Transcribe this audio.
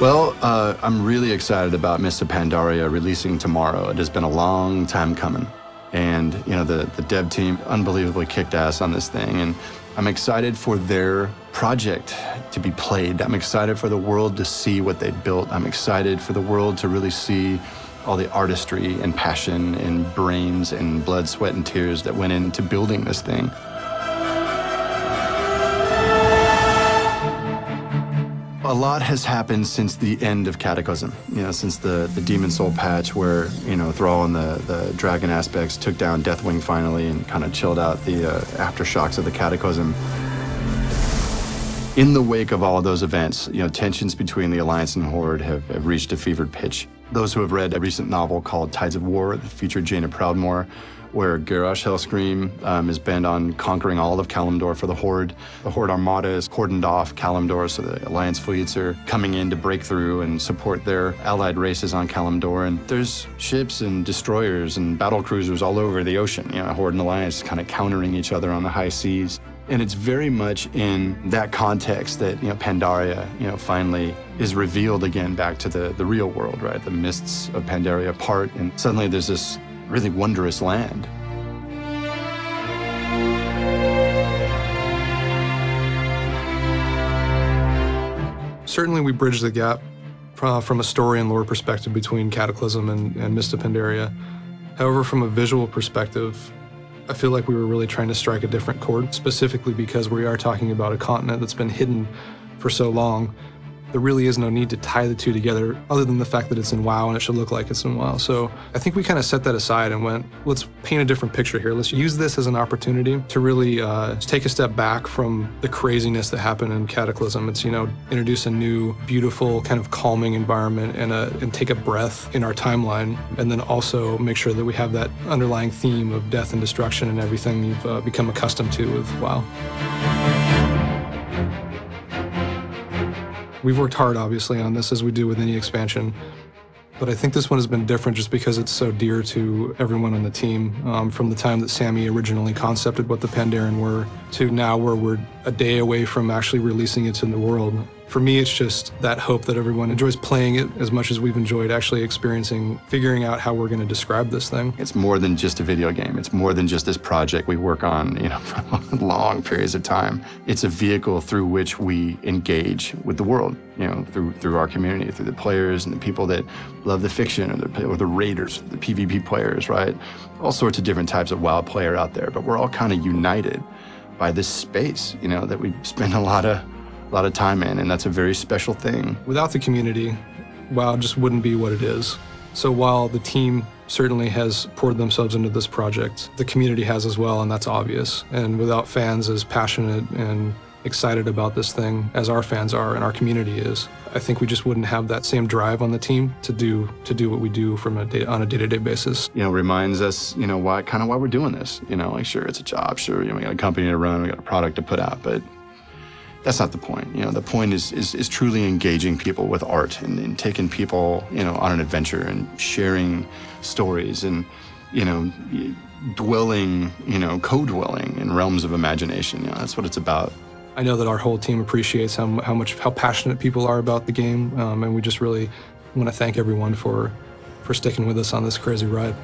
Well, I'm really excited about Mr. Pandaria releasing tomorrow. It has been a long time coming. And, you know, the dev team unbelievably kicked ass on this thing. And I'm excited for their project to be played. I'm excited for the world to see what they built. I'm excited for the world to really see all the artistry and passion and brains and blood, sweat, and tears that went into building this thing. A lot has happened since the end of Cataclysm, you know, since the Demon Soul patch where, you know, Thrall and the dragon aspects took down Deathwing finally and kind of chilled out the aftershocks of the Cataclysm. In the wake of all of those events, you know, tensions between the Alliance and Horde have reached a fevered pitch. Those who have read a recent novel called Tides of War that featured Jaina Proudmoore, where Garrosh Hellscream is bent on conquering all of Kalimdor for the Horde. The Horde Armada is cordoned off Kalimdor, so the Alliance fleets are coming in to break through and support their allied races on Kalimdor. And there's ships and destroyers and battle cruisers all over the ocean. You know, Horde and Alliance kind of countering each other on the high seas. And it's very much in that context that, you know, Pandaria, you know, finally is revealed again back to the real world, right? The mists of Pandaria part, and suddenly there's this really wondrous land. Certainly we bridge the gap from a story and lore perspective between Cataclysm and Mist of Pandaria. However, from a visual perspective, I feel like we were really trying to strike a different chord, specifically because we are talking about a continent that's been hidden for so long. There really is no need to tie the two together other than the fact that it's in WoW and it should look like it's in WoW. So I think we kind of set that aside and went, let's paint a different picture here. Let's use this as an opportunity to really take a step back from the craziness that happened in Cataclysm. It's, you know, introduce a new, beautiful, kind of calming environment and take a breath in our timeline, and then also make sure that we have that underlying theme of death and destruction and everything you've become accustomed to with WoW. We've worked hard, obviously, on this, as we do with any expansion, but I think this one has been different just because it's so dear to everyone on the team. From the time that Sammy originally concepted what the Pandaren were to now where we're a day away from actually releasing it to the world. For me, it's just that hope that everyone enjoys playing it as much as we've enjoyed actually experiencing, figuring out how we're going to describe this thing. It's more than just a video game. It's more than just this project we work on, you know, for long periods of time. It's a vehicle through which we engage with the world, you know, through our community, through the players and the people that love the fiction or the raiders, the PvP players, right? All sorts of different types of WoW player out there, but we're all kind of united by this space, you know, that we spend a lot of time in, and that's a very special thing. Without the community, WoW just wouldn't be what it is. So while the team certainly has poured themselves into this project, the community has as well, and that's obvious. And without fans as passionate and excited about this thing as our fans are and our community is, I think we just wouldn't have that same drive on the team to do what we do on a day-to-day basis. You know, reminds us, you know, why we're doing this. You know, like, sure, it's a job, sure, you know, we got a company to run, we got a product to put out, but that's not the point. You know, the point is truly engaging people with art and taking people, you know, on an adventure and sharing stories and, you know, co-dwelling in realms of imagination. You know, that's what it's about. I know that our whole team appreciates how passionate people are about the game, and we just really want to thank everyone for sticking with us on this crazy ride.